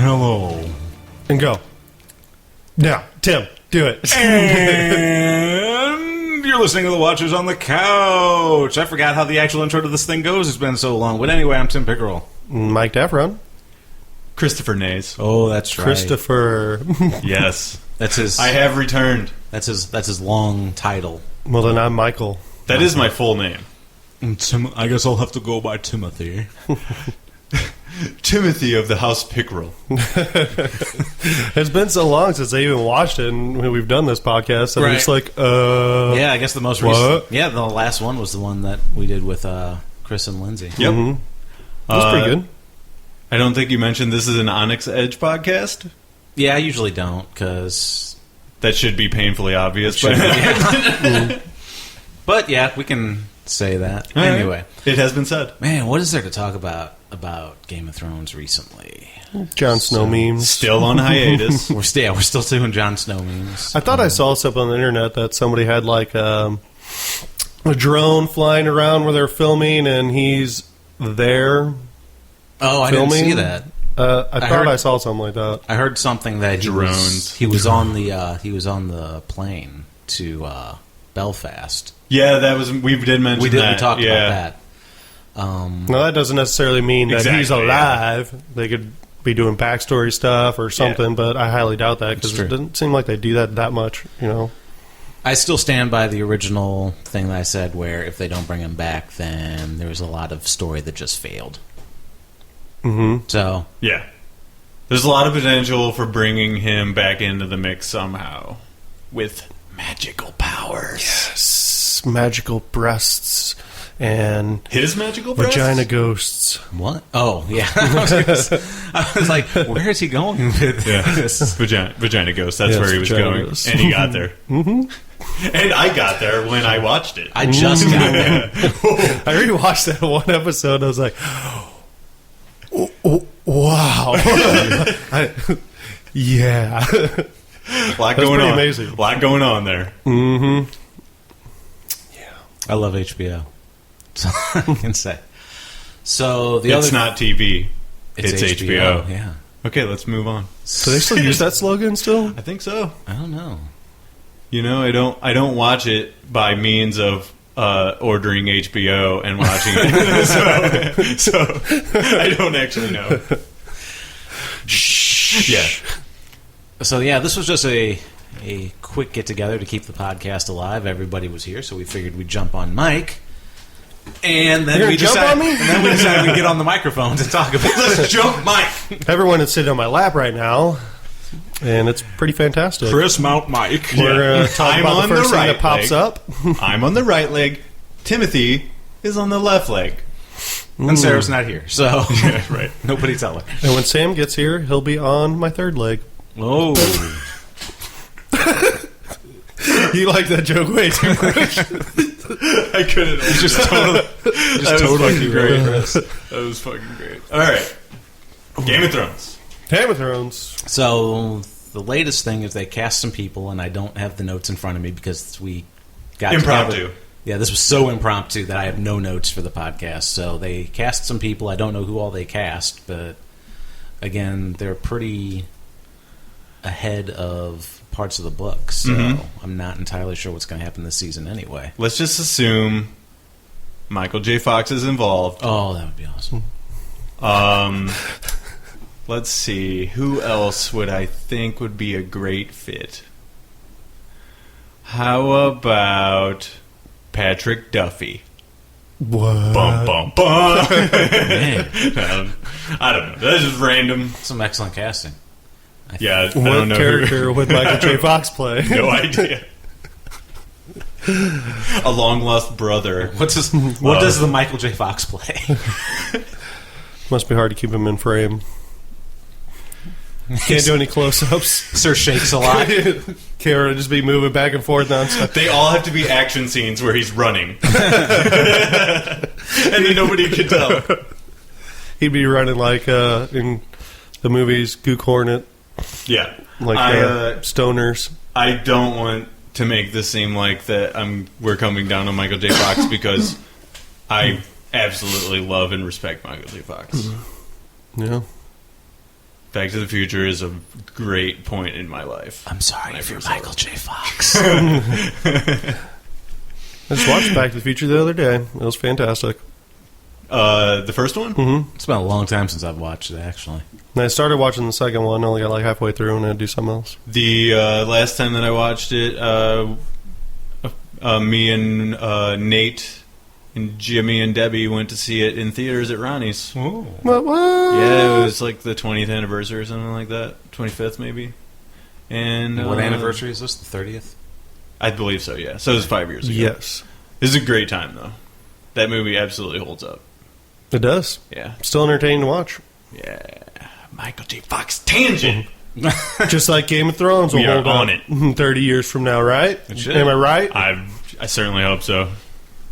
hello. And go. Now, Tim, do it. And you're listening to The Watchers on the Couch. I forgot how the actual intro to this thing goes. It's been so long. But anyway, I'm Tim Pickerel. Mike Daffron. Christopher Naes. Oh, that's right. Christopher. Yes. That's his. I have returned. That's his long title. Well, then I'm Michael. That is my full name. I guess I'll have to go by Timothy. Timothy of the House Pickerel. It's been so long since I even watched it, and we've done this podcast. And I'm just like, Yeah, I guess the most what? recent. Yeah, the last one was the one that we did with Chris and Lindsay. Yep. Mm-hmm. That's pretty good. I don't think you mentioned this is an Onyx Edge podcast. Yeah, I usually don't, because... That should be painfully obvious. But, but yeah, we can say that. All right. Anyway. It has been said. Man, what is there to talk about Game of Thrones recently? Jon Snow memes. Still on hiatus. We're still doing Jon Snow memes. I thought I saw something on the internet that somebody had like a drone flying around where they're filming, and he's there. Oh, I filming. didn't see that. I thought I saw something like that. I heard something that Drones. He was on the plane to Belfast. Yeah, that was. We did mention that. We talked about that. Now, that doesn't necessarily mean that he's alive. Yeah. They could be doing backstory stuff or something, but I highly doubt that because it doesn't seem like they do that much, you know. I still stand by the original thing that I said, where if they don't bring him back, then there was a lot of story that just failed. Mm-hmm. So yeah, there's a lot of potential for bringing him back into the mix somehow with magical powers. Yes, magical breasts and his magical breasts? Vagina ghosts. What? Oh, yeah. I was like, where is he going with this? Vagina ghost. That's where he was going, and he got there. Mm-hmm. And I got there when I watched it. I just got there. I rewatched that one episode. And I was like, oh, wow. Yeah. A lot going on. Amazing. A lot going on there. Mm-hmm. Yeah. I love HBO. So I can say. So it's not TV. It's HBO. Yeah. Okay, let's move on. Do they still use that slogan still? I think so. I don't know. You know, I don't watch it by means of ordering HBO and watching it. so I don't actually know. Yeah. So yeah, this was just a quick get together to keep the podcast alive. Everybody was here, so we figured we'd jump on Mike. And then we decided we'd get on the microphones and talk about let's jump Mike. Everyone is sitting on my lap right now, and it's pretty fantastic. Chris Mount Mike. We're talking about the first thing that pops up. I'm on the right leg. Timothy is on the left leg. And Sarah's not here, so yeah, right. Nobody tell her. And when Sam gets here, he'll be on my third leg. Oh. You like that joke way too much. I couldn't. It was just totally great. That was fucking great. All right. Game of Thrones. Game of Thrones. So the latest thing is they cast some people, and I don't have the notes in front of me because we got impromptu. Together. Yeah, this was so impromptu that I have no notes for the podcast. So they cast some people. I don't know who all they cast, but again, they're pretty ahead of parts of the book, so I'm not entirely sure what's going to happen this season anyway. Let's just assume Michael J. Fox is involved. Oh, that would be awesome. Let's see. Who else would I think would be a great fit? How about Patrick Duffy? What? Bum, bum, bum. Man. I don't know. That's just random. Some excellent casting. Yeah, I what don't know character would Michael J. Fox play? No idea. A long lost brother. What does the Michael J. Fox play? Must be hard to keep him in frame. Can't do any close-ups. Sir shakes a lot. Can't just be moving back and forth nonstop. They all have to be action scenes where he's running, and then nobody can tell. He'd be running like in the movies Gook Hornet. Yeah, like stoners. I don't want to make this seem like that we're coming down on Michael J. Fox because I absolutely love and respect Michael J. Fox. Yeah. Back to the Future is a great point in my life. I'm sorry if you're Michael J. Fox. I just watched Back to the Future the other day. It was fantastic. The first one? Mm-hmm. It's been a long time since I've watched it, actually. And I started watching the second one. Only got like halfway through, and I'd do something else. The last time that I watched it, me and Nate and Jimmy and Debbie went to see it in theaters at Ronnie's. What? Yeah, it was like the 20th anniversary or something like that. 25th, maybe. And what anniversary is this? The 30th? I believe so, yeah. So it was 5 years ago. Yes. This is a great time, though. That movie absolutely holds up. It does. Yeah. Still entertaining to watch. Yeah. Michael J. Fox tangent. Just like Game of Thrones will We are hold on up it. 30 years from now, right? It should. Am I right? I certainly hope so.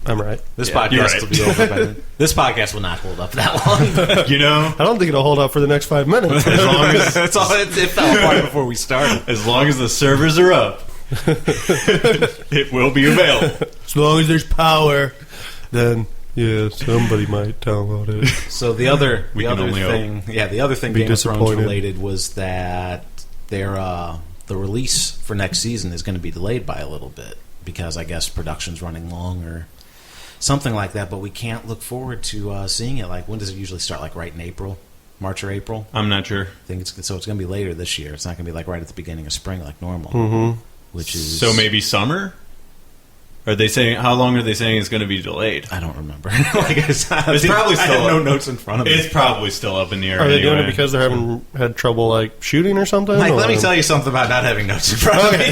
I'm right. This Yeah, you're podcast right. will be over by then. This podcast will not hold up that long. You know, I don't think it'll hold up for the next 5 minutes. as long as That's all. It fell apart before we started. as long as the servers are up, it will be available. As long as there's power, then yeah, somebody might download it. So the other We can only thing, the other thing Be Game of Thrones disappointed. related was that their the release for next season is going to be delayed by a little bit because I guess production's running long or something like that. But we can't look forward to seeing it. Like, when does it usually start? Like right in April, March or April? I'm not sure. I think it's going to be later this year. It's not going to be like right at the beginning of spring like normal, Mm-hmm. which is So maybe summer? Are they saying, how long are they saying it's going to be delayed? I don't remember. Like it's probably I still have no up. notes in front of me. It's probably still up in the air. Are they anyway. doing it because they're having had trouble like shooting or something? Mike, or? let me tell you something about not having notes in front of me.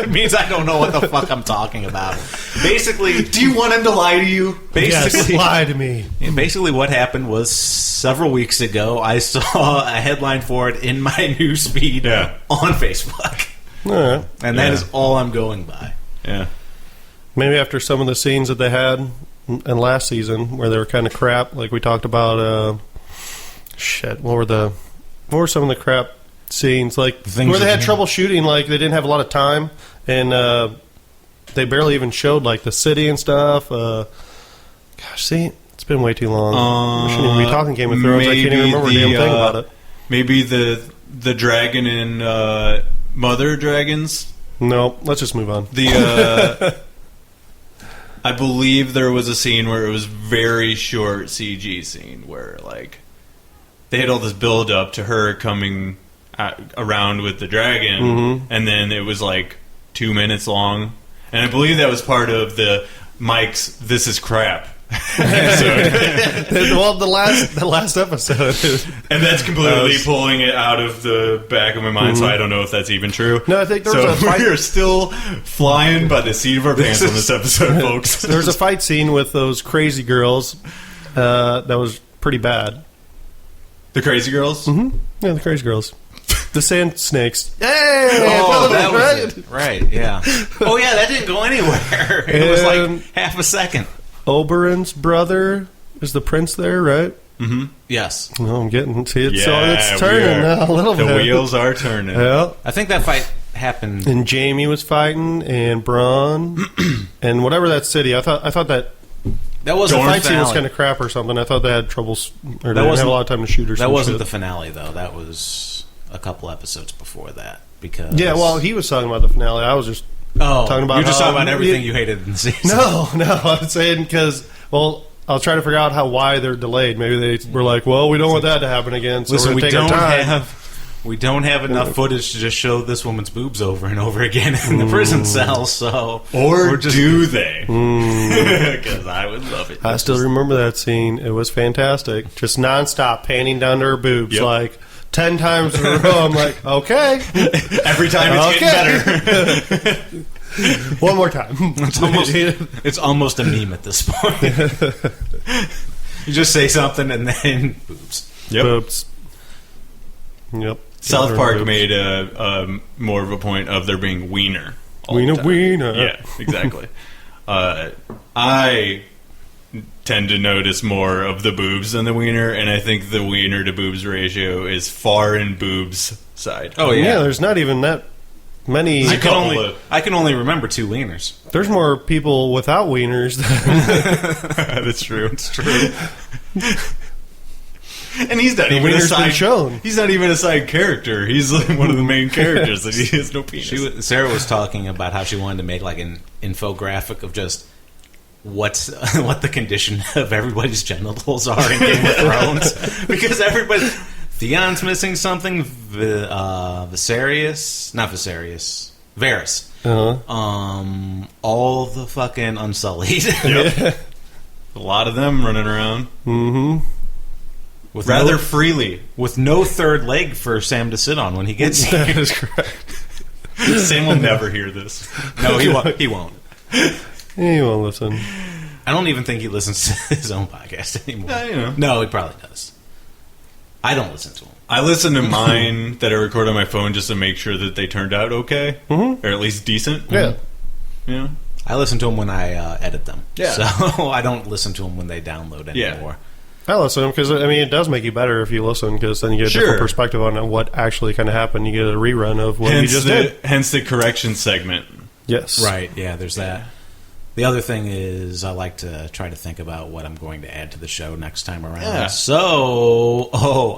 It means I don't know what the fuck I'm talking about. Basically, Do you want him to lie to you? Yes, basically, lie to me. basically what happened was several weeks ago, I saw a headline for it in my news feed Yeah. on Facebook. All right. And that Yeah. is all I'm going by. Yeah. Maybe after some of the scenes that they had in last season where they were kind of crap, like we talked about. What were some of the crap scenes like Things where they that- had trouble shooting? Like they didn't have a lot of time, and they barely even showed like the city and stuff. Gosh, see, it's been way too long. We shouldn't even be talking Game of Thrones. I can't even maybe remember a the, damn thing about it. Maybe the dragon in Mother Dragons. No, let's just move on. The I believe there was a scene where it was very short CG scene where like they had all this build up to her coming around with the dragon, Mhm. and then it was like 2 minutes long, and I believe that was part of the Mike's "This is crap" episode. Well, the last episode. And that's completely pulling it out of the back of my mind, so I don't know if that's even true. No, I think there so was a fight. we are still flying by the seat of our pants on this episode, folks. There's a fight scene with those crazy girls that was pretty bad. The Crazy Girls? Mm-hmm. Yeah, the crazy girls. The sand snakes. Hey! Oh, that was right? it. Right, yeah. Oh, yeah, that didn't go anywhere. It was like half a second. Oberyn's brother is the prince there, right? Mm-hmm. Yes. No, I'm getting to it. So Yeah, it's turning now a little The bit. wheels are turning. Yeah. I think that fight happened. And Jamie was fighting, and Bronn, and whatever that city. I thought that That the wasn't fight the scene was finale. kind of crap or something. I thought they had troubles, or they didn't have wasn't- a lot of time to shoot or something. That wasn't the finale, though. That was a couple episodes before that. Because Yeah, well, he was talking about the finale. I was just talking about you're just how- talking about everything you hated in the season. No, I was saying because, well, I was trying to figure out why they're delayed. Maybe they were like, well, we don't want that to happen again, so Listen, we're we going to take don't our time. have enough footage to just show this woman's boobs over and over again in the prison cell. So Or we're just do they? Because I would love it. I still remember that scene. It was fantastic. Just nonstop panning down to her boobs Yep. like 10 times in a row. I'm like, okay. Every time it's getting better. One more time. It's almost a meme at this point. You just say something and then boobs. Yep. Boobs. Yep. South Park Boobs. made a more of a point of there being wiener. all Wiener, the time. wiener. Yeah, exactly. I tend to notice more of the boobs than the wiener, and I think the wiener to boobs ratio is far in boobs side. Oh Yeah, there's not even that many. I couple can only remember 2 wieners. There's more people without wieners than That's true. It's true. And he's not The even a wiener's been side. shown. He's not even a side character. He's like one of the main characters, and he has no penis. Sarah was talking about how she wanted to make like an infographic of just what the condition of everybody's genitals are in Game of Thrones, because everybody. Theon's missing something. Varys. All the fucking Unsullied. Yep. A lot of them running around. Mm-hmm. With Rather freely. With no third leg for Sam to sit on when he gets here. That is correct. Sam will never hear this. No, he won't. He won't. He won't listen. I don't even think he listens to his own podcast anymore. You know. No, he probably does. I don't listen to him. I listen to mine that I record on my phone just to make sure that they turned out okay. Mm-hmm. Or at least decent. Yeah. You know? I listen to them when I edit them. Yeah. So I don't listen to them when they download anymore. I listen to them because, I mean, it does make you better if you listen because then you get a different perspective on what actually kind of happened. You get a rerun of what you just did. Hence the correction segment. Yes. Right, yeah, there's that. The other thing is I like to try to think about what I'm going to add to the show next time around. Yeah. So,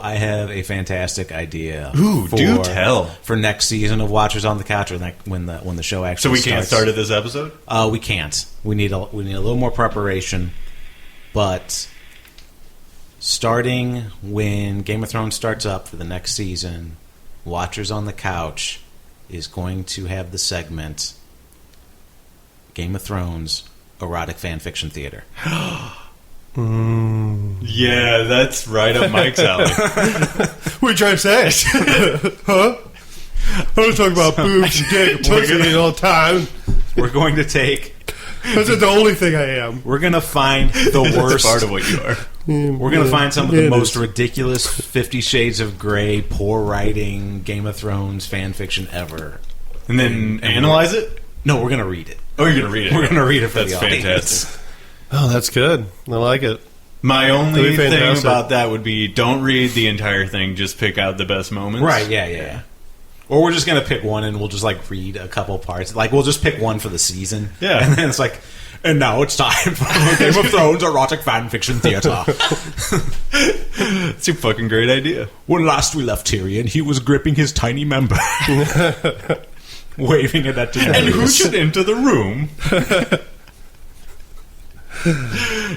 I have a fantastic idea. Ooh, do tell. For next season of Watchers on the Couch, or when the show actually starts. So we can't start at this episode? We can't. We need a little more preparation. But starting when Game of Thrones starts up for the next season, Watchers on the Couch is going to have the segment Game of Thrones Erotic Fan Fiction Theater. Yeah, that's right up Mike's alley. What are you trying to say? Huh? I was talking about boobs and dick and pussy all the time. We're going to take... That's the only thing I am. We're going to find the That's worst... part of what you are. We're going to find some of the most ridiculous 50 Shades of Grey, poor writing, Game of Thrones fan fiction ever. And then analyze it? No, we're going to read it. Oh, you're going to read it? We're going to read it for That's the audience. fantastic. Oh, that's good. I like it. My only That'd be thing fantastic. about that would be don't read the entire thing, just pick out the best moments. Right, yeah. Or we're just going to pick one and we'll just like read a couple parts. Like we'll just pick one for the season. Yeah. And then it's like, and now it's time for Game of Thrones Erotic Fan Fiction Theater. It's a fucking great idea. When last we left Tyrion, he was gripping his tiny member. Waving it at Daenerys. And who should enter the room?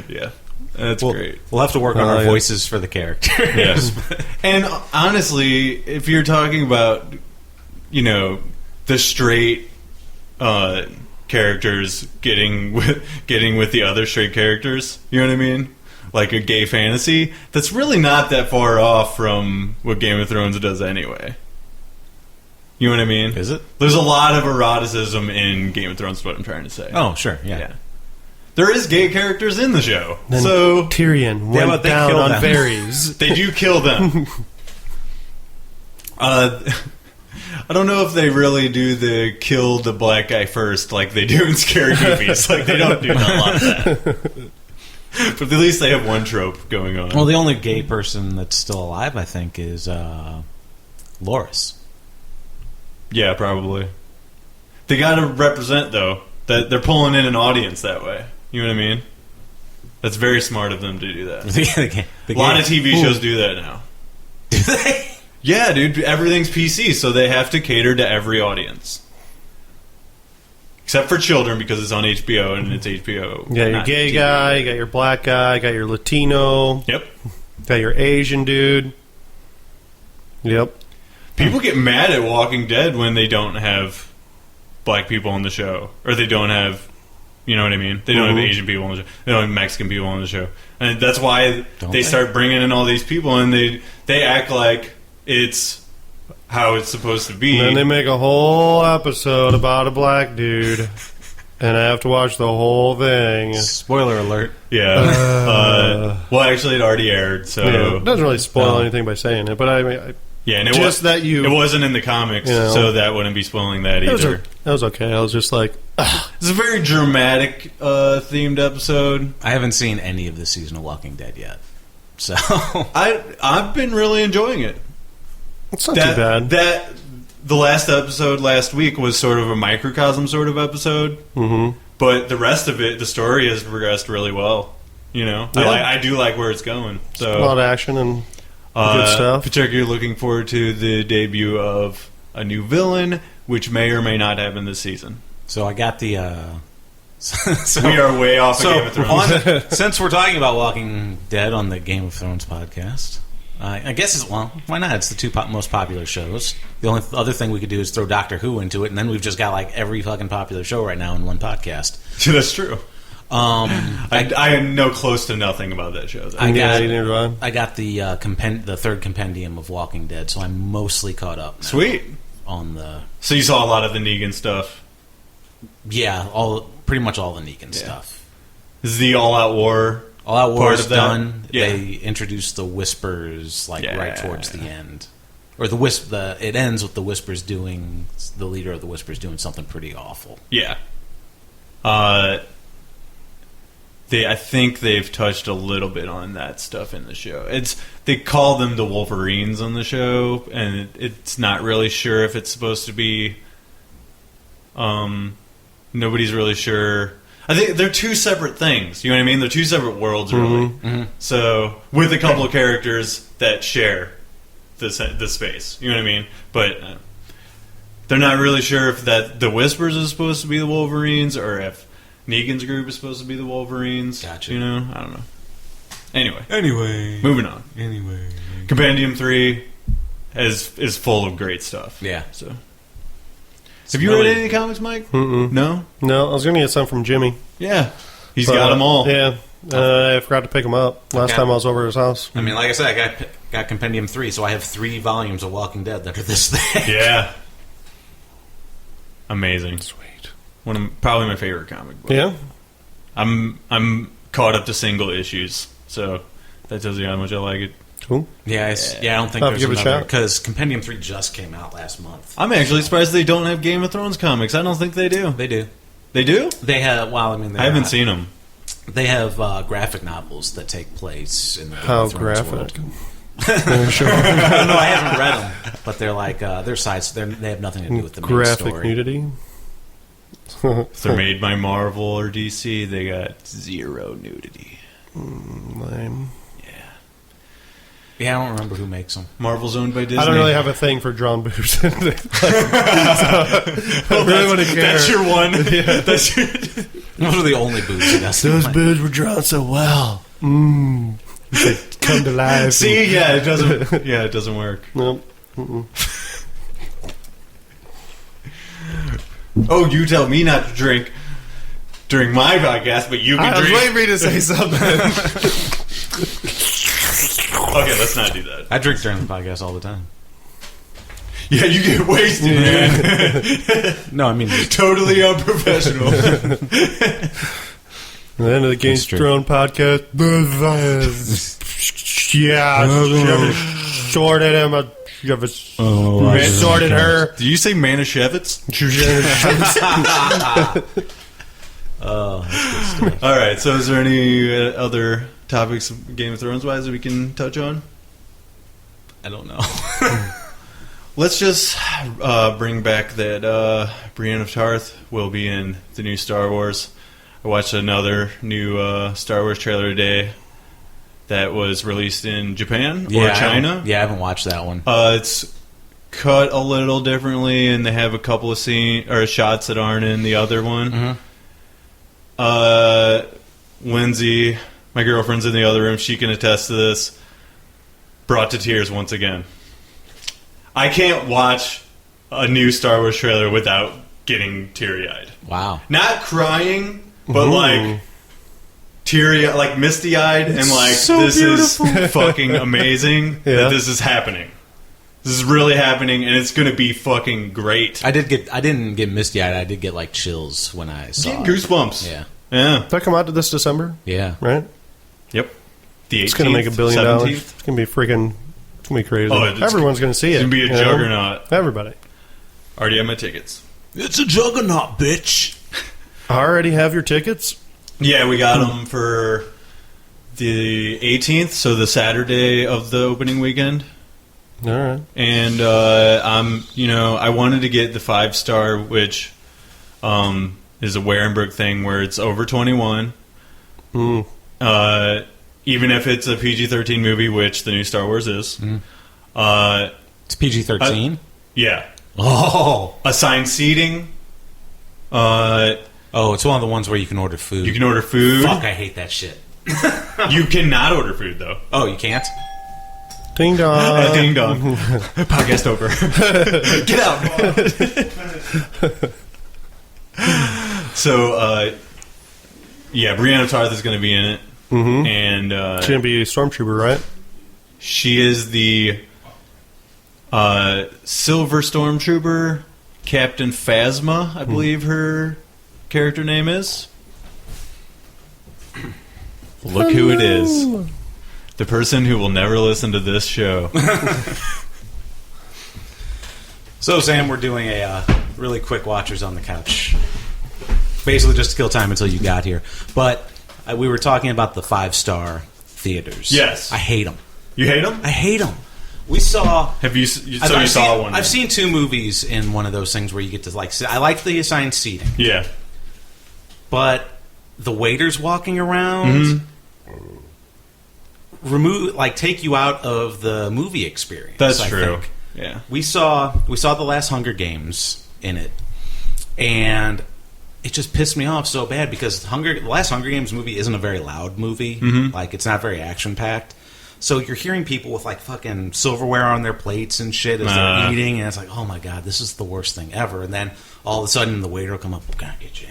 Yeah. That's great. We'll have to work on our voices for the characters. Yes. And honestly, if you're talking about, the straight characters getting with the other straight characters, you know what I mean? Like a gay fantasy, that's really not that far off from what Game of Thrones does anyway. You know what I mean? Is it? There's a lot of eroticism in Game of Thrones, is what I'm trying to say. Oh, sure, yeah. There is gay characters in the show. Then so Tyrion but went they down killed on them. Varys. they do kill them. I don't know if they really do the kill the black guy first like they do in scary movies. Like they don't do a lot of that. But at least they have one trope going on. Well, the only gay person that's still alive, I think, is Loras. Yeah, probably. They got to represent, though, that they're pulling in an audience that way. You know what I mean? That's very smart of them to do that. A lot of TV shows do that now. Do they? Yeah, dude. Everything's PC, so they have to cater to every audience. Except for children, because it's on HBO, and it's HBO. You got your gay TV. guy, you got your black guy, you got your Latino. Yep. Got your Asian dude. Yep. People get mad at Walking Dead when they don't have black people on the show. Or they don't have, you know what I mean? They don't have Asian people on the show. They don't have Mexican people on the show. And that's why they start bringing in all these people, and they act like it's how it's supposed to be. And then they make a whole episode about a black dude. And I have to watch the whole thing. Spoiler alert. Yeah. Well, actually, it already aired, so... Yeah, it doesn't really spoil anything by saying it, but I mean... Yeah, and it wasn't in the comics, so that wouldn't be spoiling that either. That was okay. I was just like... It's a very dramatic themed episode. I haven't seen any of this season of Walking Dead yet. So... I've been really enjoying it. It's not too bad. The last episode last week was sort of a microcosm sort of episode. Mm-hmm. But the rest of it, the story has progressed really well. You know? Yeah. I do like where it's going. So a lot of action and... Good stuff. Particularly looking forward to the debut of a new villain, which may or may not happen this season. So I got the. We are way off of Game of Thrones. Since we're talking about Walking Dead on the Game of Thrones podcast, I guess why not? It's the two most popular shows. The only other thing we could do is throw Doctor Who into it, and then we've just got like every fucking popular show right now in one podcast. That's true. I know close to nothing about that show. I got the third compendium of Walking Dead, so I'm mostly caught up now. Sweet. So you saw a lot of the Negan stuff. Yeah, pretty much all the Negan stuff. This is the All-Out War. All-Out War is done. Yeah. They introduced the Whispers right towards the end, or it ends with the Whispers doing the leader of the Whispers doing something pretty awful. Yeah. I think they've touched a little bit on that stuff in the show. They call them the Wolverines on the show, and it's not really sure if it's supposed to be. Nobody's really sure. I think they're two separate things. You know what I mean? They're two separate worlds, really. Mm-hmm. So with a couple of characters that share the space. You know what I mean? But they're not really sure if that the Whispers is supposed to be the Wolverines or if Negan's group is supposed to be the Wolverines. Gotcha. You know? I don't know. Anyway. Moving on. Anyway. Compendium 3 is full of great stuff. Yeah. So. Have you read any comics, Mike? Mm-mm. No? No, I was going to get some from Jimmy. Yeah. He's got them all. Yeah. I forgot to pick them up last time I was over at his house. I mean, like I said, I got Compendium 3, so I have 3 volumes of Walking Dead that are this thick. Yeah. Amazing. Sweet. Probably my favorite comic book. Yeah? I'm caught up to single issues, so that tells you how much I like it. Cool. Yeah, I don't think I'll there's give it a another, shot. because Compendium 3 just came out last month. I'm actually surprised they don't have Game of Thrones comics. I don't think they do. They do. They do? They have, I haven't seen them. They have graphic novels that take place in the Game How of Thrones graphic? world. Sure. No, I haven't read them, but they're like they're sides. They have nothing to do with the main Graphic story. nudity? If they're made by Marvel or DC, they got zero nudity. Lame. Yeah, I don't remember who makes them. Marvel's owned by Disney. I don't really have a thing for drawn boobs. So I really want to care. That's your one. Yeah. That's your... Those are the only boobs he does. Those boobs were drawn so well. They come to life. See, yeah, it doesn't. Yeah, it doesn't work. Nope. Oh, you tell me not to drink during my podcast, but you can I was drink. waiting for you to say something. Okay, let's not do that. I drink during the podcast all the time. Yeah, you get wasted, man. No, I mean Totally unprofessional. The end of the Game of Thrones podcast. Yeah, shorted him. Sorted her. Did you say Manischewitz? oh, All right. So, is there any other topics of Game of Thrones wise that we can touch on? I don't know. Let's just bring back that Brienne of Tarth will be in the new Star Wars. I watched another new Star Wars trailer today that was released in Japan or China. I haven't watched that one. It's cut a little differently, and they have a couple of shots that aren't in the other one. Mm-hmm. Lindsay, my girlfriend's in the other room. She can attest to this. Brought to tears once again. I can't watch a new Star Wars trailer without getting teary-eyed. Wow. Not crying, but like teary-eyed, like misty-eyed, and like so this beautiful. is fucking amazing that this is happening. This is really happening, and it's going to be fucking great. I didn't get misty-eyed. I did get like chills when I saw it. Goosebumps. Yeah. Yeah. Did that come out this December? Yeah. Right? Yep. The 18th, It's going to make $1 billion. 17th. It's going to be freaking... It's going to be crazy. Oh, Everyone's going to see it. It's going to be a juggernaut. Everybody. Already have my tickets. It's a juggernaut, bitch. Already have your tickets? Yeah, we got them for the 18th, so the Saturday of the opening weekend. All right. And I wanted to get the 5-star, which is a Warenberg thing where it's over 21. even if it's a PG-13 movie, which the new Star Wars is. It's PG-13? Yeah. Oh. Assigned seating. It's one of the ones where you can order food. You can order food. Fuck, I hate that shit. You cannot order food, though. Oh, you can't? Ding dong. Ding dong. Podcast over. Get out. So, Brianna Tarth is going to be in it. Mm-hmm. And she's going to be a stormtrooper, right? She is the Silver Stormtrooper, Captain Phasma, I believe her character name is. Look who it is. The person who will never listen to this show. So, Sam, we're doing a really quick Watchers on the Couch. Basically just to kill time until you got here. But we were talking about the 5-star theaters. Yes. I hate them. You hate them? I hate them. We saw... Have you? So you saw one? I've seen 2 movies in one of those things where you get to, like... I like the assigned seating. Yeah. But the waiters walking around... take you out of the movie experience. That's I true. think. Yeah. We saw the last Hunger Games in it, and it just pissed me off so bad because the last Hunger Games movie isn't a very loud movie. Like, it's not very action packed. So you're hearing people with like fucking silverware on their plates and shit as they're eating, and it's like, oh my god, this is the worst thing ever. And then all of a sudden the waiter will come up, "What can I get you?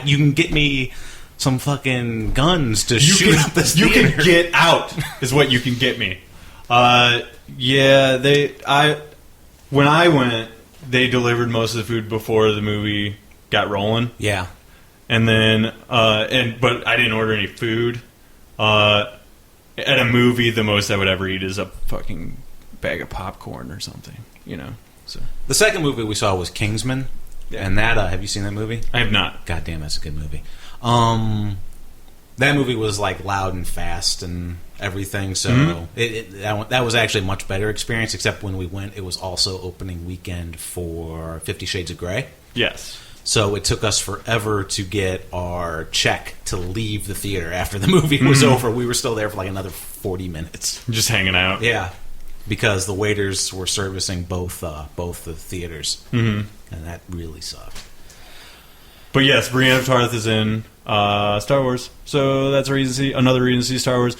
You can get me some fucking guns to shoot up this theater." You can get out is what you can get me. When I went, they delivered most of the food before the movie got rolling. Yeah. And then but I didn't order any food. At a movie, the most I would ever eat is a fucking bag of popcorn or something, So the second movie we saw was Kingsman, and that have you seen that movie? I have not. God damn, that's a good movie. That movie was like loud and fast and everything, so that was actually a much better experience. Except when we went, it was also opening weekend for 50 Shades of Grey. Yes. So it took us forever to get our check to leave the theater after the movie was over. We were still there for like another 40 minutes. Just hanging out. Yeah. Because the waiters were servicing both the theaters. And that really sucked. But yes, Brianna Tarth is in Star Wars. So that's another reason to see Star Wars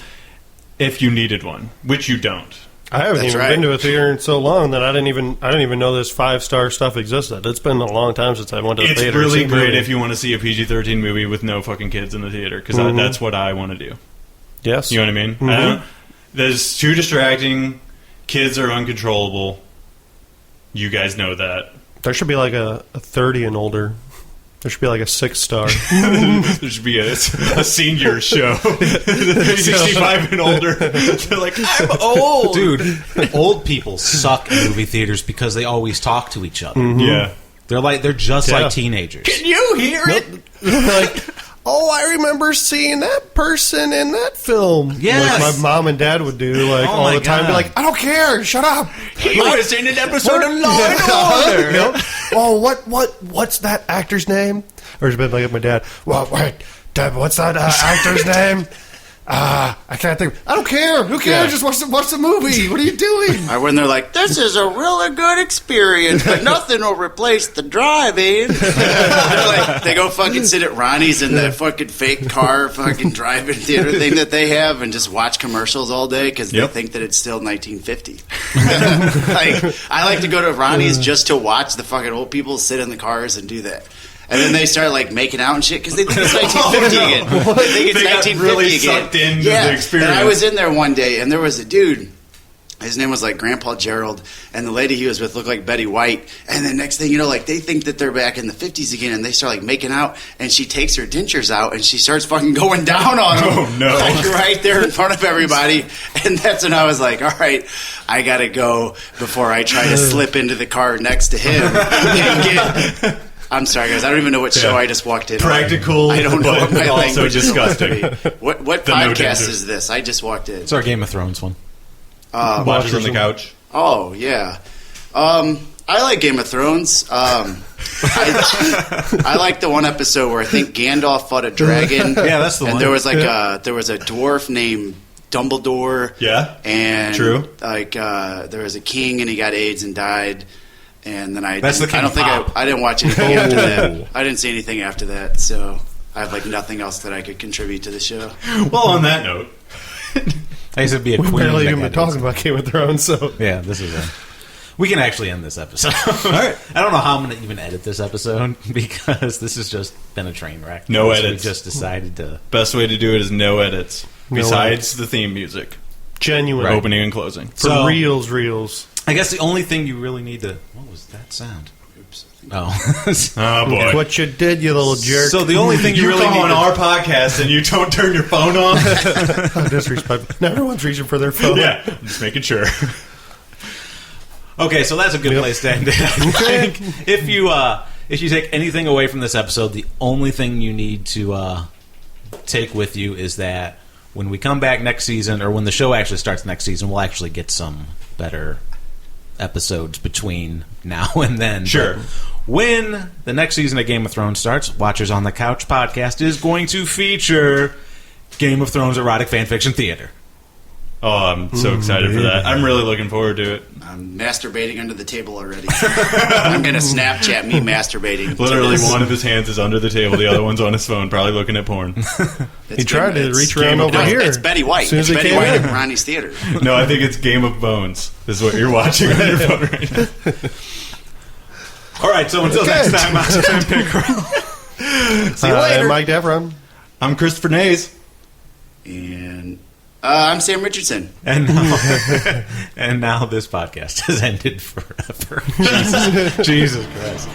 if you needed one, which you don't. I haven't been to a theater in so long that I didn't even know this 5-star stuff existed. It's been a long time since I went to the theater. It's really great if you want to see a PG-13 movie with no fucking kids in the theater, because that's what I want to do. Yes. You know what I mean? There's too distracting. Kids are uncontrollable. You guys know that. There should be like a 30 and older. There should be like a 6-star. There should be a senior show. 65 and older. They're like, I'm old. Dude, old people suck in movie theaters because they always talk to each other. Yeah. They're just like teenagers. Can you hear it? Like, oh, I remember seeing that person in that film. Yes. Like my mom and dad would do all the time. Be like, I don't care. Shut up. He was in an episode of Law and Order. Yep. Oh, what's that actor's name? Or it's been like my dad. Well, wait, Dad, what's that actor's name? I can't think. I don't care. Who cares? Just watch the movie. What are you doing? Or when they're like, this is a really good experience, but nothing will replace the driving. They go fucking sit at Ronnie's in that fucking fake car fucking drive-in theater thing that they have and just watch commercials all day because they think that it's still 1950. I like to go to Ronnie's just to watch the fucking old people sit in the cars and do that. And then they start making out and shit because they think it's 1950 again. They think it's 1950 really again. Sucked into the experience. And I was in there one day, and there was a dude. His name was like Grandpa Gerald, and the lady he was with looked like Betty White. And the next thing you know, they think that they're back in the 50s again, and they start making out. And she takes her dentures out, and she starts fucking going down on them. Oh no! Right there in front of everybody. And that's when I was like, all right, I gotta go before I try to slip into the car next to him and get. I'm sorry, guys. I don't even know what show I just walked in. Practical, I don't know what my also language disgusting. is. What podcast is this? I just walked in. It's our Game of Thrones one. Watchers on the Couch. Oh, yeah. I like Game of Thrones. I like the one episode where I think Gandalf fought a dragon. Yeah, that's the one. And there was a dwarf named Dumbledore. Yeah, and true. Like there was a king and he got AIDS and died. And then I That's the King I don't of think Pop. I didn't watch anything after that. I didn't see anything after that, so I have like nothing else that I could contribute to the show. Well, on that note, I used to be a We queen. barely that even got been talking this. about Game of Thrones, so Yeah, this is a. We can actually end this episode. all right. I don't know how I'm going to even edit this episode because this has just been a train wreck. No Because edits. We just decided to. Best way to do it is no edits. No Besides the theme music, genuine. opening and closing. For So- reals. I guess the only thing you really need to. What was that sound? Oops. Oh. Oh boy! Look what you did, you little jerk. So the only thing you You really come need on to, our podcast and you don't turn your phone on? How disrespectful. Now everyone's reaching for their phone. Yeah, I'm just making sure. Okay, so that's a good place to end it. I think if you take anything away from this episode, the only thing you need to take with you is that when we come back next season, or when the show actually starts next season, we'll actually get some better episodes between now and then. Sure. But when the next season of Game of Thrones starts, Watchers on the Couch podcast is going to feature Game of Thrones erotic fanfiction theater. Oh, I'm so excited for that. I'm really looking forward to it. I'm masturbating under the table already. I'm gonna Snapchat me masturbating. to Literally, this. one of his hands is under the table, the other one's on his phone, probably looking at porn. It's He tried to it's reach Game around of over Thrones. here. It's Betty White. As soon as It's he Betty came White in. at Ronnie's Theater. No, I think it's Game of Bones. Is what you're watching on your phone right now. All right, so until next time, I'm Sam Pickrell. See you later. And Mike Devron. I'm Christopher Naes. And I'm Sam Richardson. And now this podcast has ended forever. Jesus Christ.